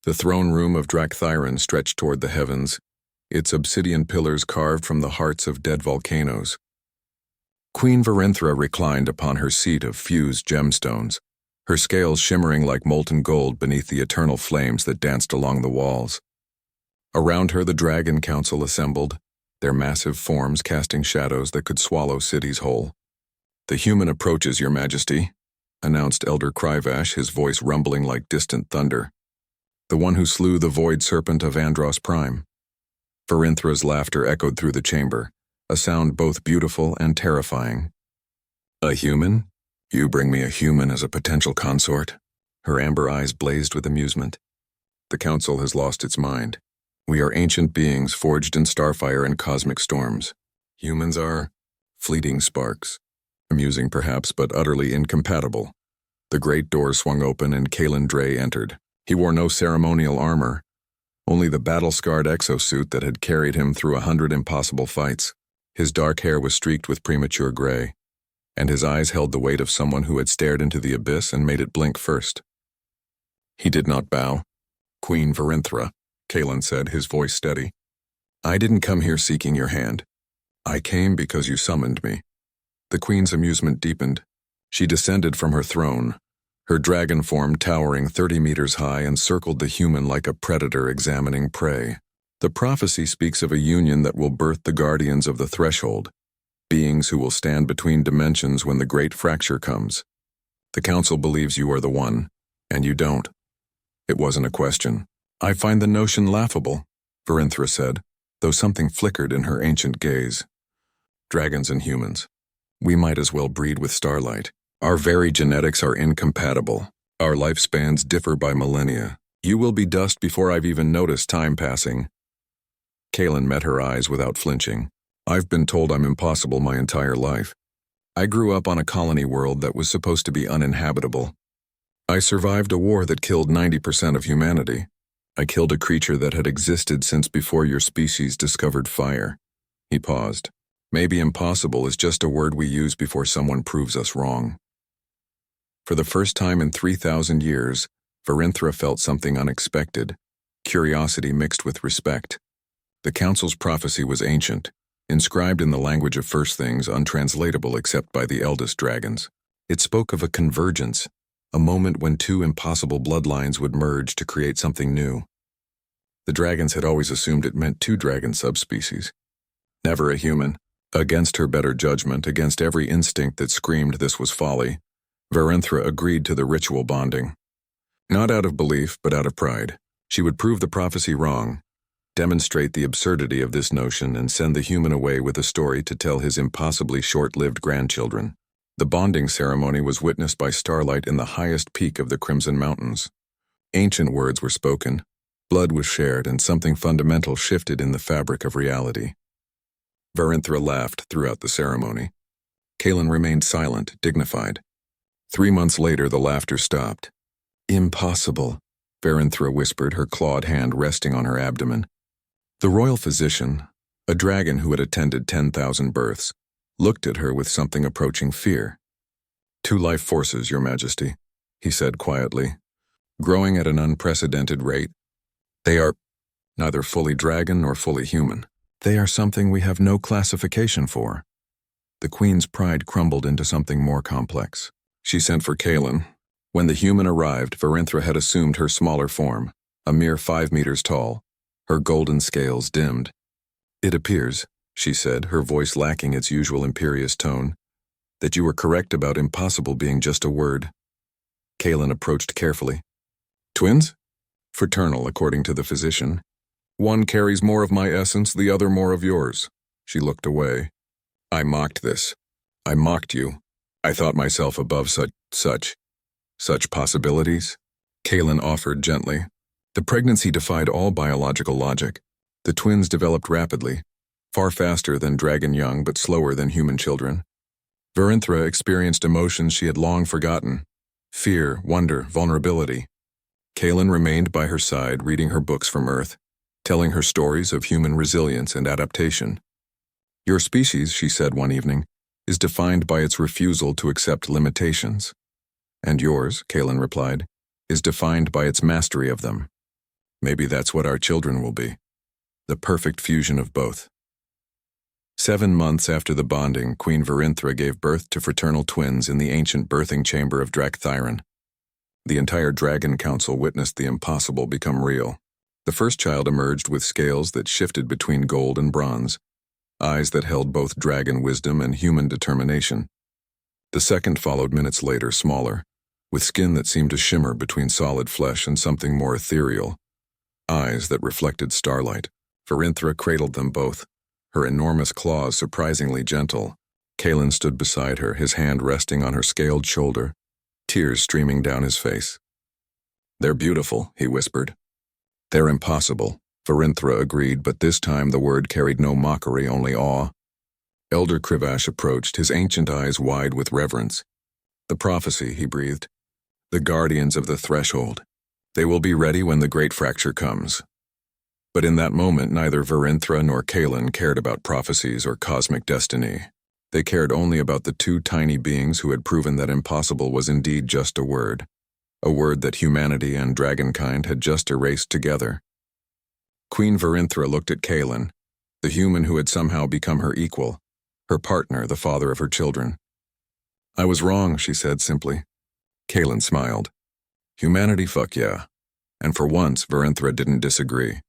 The throne room of Drakthairon stretched toward the heavens, its obsidian pillars carved from the hearts of dead volcanoes. Queen Varinthra reclined upon her seat of fused gemstones, her scales shimmering like molten gold beneath the eternal flames that danced along the walls. Around her the Dragon Council assembled, their massive forms casting shadows that could swallow cities whole. "The human approaches, Your Majesty," announced Elder Kryvash, his voice rumbling like distant thunder. "The one who slew the void serpent of Andros Prime." Varinthra's laughter echoed through the chamber, a sound both beautiful and terrifying. "A human? You bring me a human as a potential consort?" Her amber eyes blazed with amusement. "The Council has lost its mind. We are ancient beings forged in starfire and cosmic storms. Humans are fleeting sparks. Amusing perhaps, but utterly incompatible." The great door swung open and Kalen Dray entered. He wore no ceremonial armor, only the battle-scarred exosuit that had carried him through 100 impossible fights. His dark hair was streaked with premature gray, and his eyes held the weight of someone who had stared into the abyss and made it blink first. He did not bow. "Queen Varinthra," Kalen said, his voice steady. "I didn't come here seeking your hand. I came because you summoned me." The queen's amusement deepened. She descended from her throne, her dragon form towering 30 meters high, and circled the human like a predator examining prey. "The prophecy speaks of a union that will birth the guardians of the threshold, beings who will stand between dimensions when the great fracture comes. The Council believes you are the one, and you don't." It wasn't a question. "I find the notion laughable," Varinthra said, though something flickered in her ancient gaze. "Dragons and humans. We might as well breed with starlight. Our very genetics are incompatible. Our lifespans differ by millennia. You will be dust before I've even noticed time passing." Kalen met her eyes without flinching. "I've been told I'm impossible my entire life. I grew up on a colony world that was supposed to be uninhabitable. I survived a war that killed 90% of humanity. I killed a creature that had existed since before your species discovered fire." He paused. "Maybe impossible is just a word we use before someone proves us wrong." For the first time in 3,000 years, Varinthra felt something unexpected, curiosity mixed with respect. The Council's prophecy was ancient, inscribed in the language of first things, untranslatable except by the eldest dragons. It spoke of a convergence, a moment when two impossible bloodlines would merge to create something new. The dragons had always assumed it meant 2 dragon subspecies, never a human. Against her better judgment, against every instinct that screamed this was folly, Varinthra agreed to the ritual bonding. Not out of belief, but out of pride. She would prove the prophecy wrong, demonstrate the absurdity of this notion, and send the human away with a story to tell his impossibly short-lived grandchildren. The bonding ceremony was witnessed by starlight in the highest peak of the Crimson Mountains. Ancient words were spoken, blood was shared, and something fundamental shifted in the fabric of reality. Varinthra laughed throughout the ceremony. Kalen remained silent, dignified. 3 months later, the laughter stopped. "Impossible," Varinthra whispered, her clawed hand resting on her abdomen. The royal physician, a dragon who had attended 10,000 births, looked at her with something approaching fear. "2 life forces, Your Majesty," he said quietly, "growing at an unprecedented rate. They are neither fully dragon nor fully human. They are something we have no classification for." The queen's pride crumbled into something more complex. She sent for Kalen. When the human arrived, Varinthra had assumed her smaller form, a mere 5 meters tall. Her golden scales dimmed. "It appears," she said, her voice lacking its usual imperious tone, "that you were correct about impossible being just a word." Kalen approached carefully. "Twins?" "Fraternal, according to the physician. One carries more of my essence, the other more of yours." She looked away. "I mocked this. I mocked you. I thought myself above such possibilities." Kalen offered gently. The pregnancy defied all biological logic. The twins developed rapidly, far faster than dragon young but slower than human children. Varinthra experienced emotions she had long forgotten: fear, wonder, vulnerability. Kalen remained by her side, reading her books from Earth, telling her stories of human resilience and adaptation. "Your species," she said one evening, "is defined by its refusal to accept limitations." "And yours," Kalen replied, "is defined by its mastery of them." Maybe that's what our children will be. The perfect fusion of both. 7 months after the bonding, Queen Verinthra gave birth to fraternal twins in the ancient birthing chamber of Drakthairon. The entire Dragon Council witnessed the impossible become real. The first child emerged with scales that shifted between gold and bronze, eyes that held both dragon wisdom and human determination. The second followed minutes later, smaller, with skin that seemed to shimmer between solid flesh and something more ethereal, eyes that reflected starlight. Verinthra cradled them both, her enormous claws surprisingly gentle. Kalen stood beside her, his hand resting on her scaled shoulder, tears streaming down his face. "They're beautiful," he whispered. "They're impossible," Verinthra agreed, but this time the word carried no mockery, only awe. Elder Krivash approached, his ancient eyes wide with reverence. "The prophecy," he breathed. "The guardians of the threshold. They will be ready when the great fracture comes." But in that moment, neither Verinthra nor Kalen cared about prophecies or cosmic destiny. They cared only about the two tiny beings who had proven that impossible was indeed just a word that humanity and dragonkind had just erased together. Queen Verinthra looked at Kalen, the human who had somehow become her equal, her partner, the father of her children. "I was wrong," she said simply. Kalen smiled. "Humanity, fuck yeah." And for once, Verinthra didn't disagree.